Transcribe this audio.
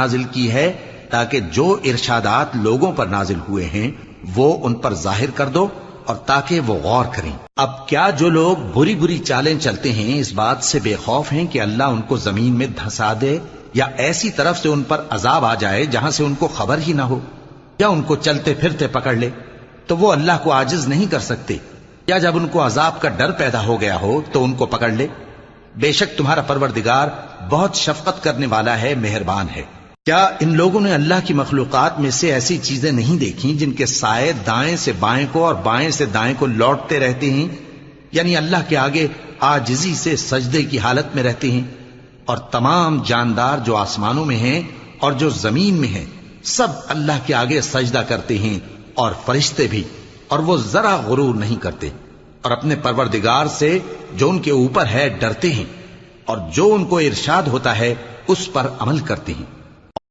نازل کی ہے تاکہ جو ارشادات لوگوں پر نازل ہوئے ہیں وہ ان پر ظاہر کر دو اور تاکہ وہ غور کریں۔ اب کیا جو لوگ بری بری چالیں چلتے ہیں اس بات سے بے خوف ہیں کہ اللہ ان کو زمین میں دھسا دے یا ایسی طرف سے ان پر عذاب آ جائے جہاں سے ان کو خبر ہی نہ ہو، یا ان کو چلتے پھرتے پکڑ لے تو وہ اللہ کو عاجز نہیں کر سکتے، یا جب ان کو عذاب کا ڈر پیدا ہو گیا ہو تو ان کو پکڑ لے؟ بے شک تمہارا پروردگار بہت شفقت کرنے والا ہے، مہربان ہے۔ کیا ان لوگوں نے اللہ کی مخلوقات میں سے ایسی چیزیں نہیں دیکھی جن کے سائے دائیں سے بائیں کو اور بائیں سے دائیں کو لوٹتے رہتے ہیں، یعنی اللہ کے آگے عاجزی سے سجدے کی حالت میں رہتے ہیں؟ اور تمام جاندار جو آسمانوں میں ہیں اور جو زمین میں ہیں سب اللہ کے آگے سجدہ کرتے ہیں، اور فرشتے بھی، اور وہ ذرا غرور نہیں کرتے، اور اپنے پروردگار سے جو ان کے اوپر ہے ڈرتے ہیں، اور جو ان کو ارشاد ہوتا ہے اس پر عمل کرتے ہیں۔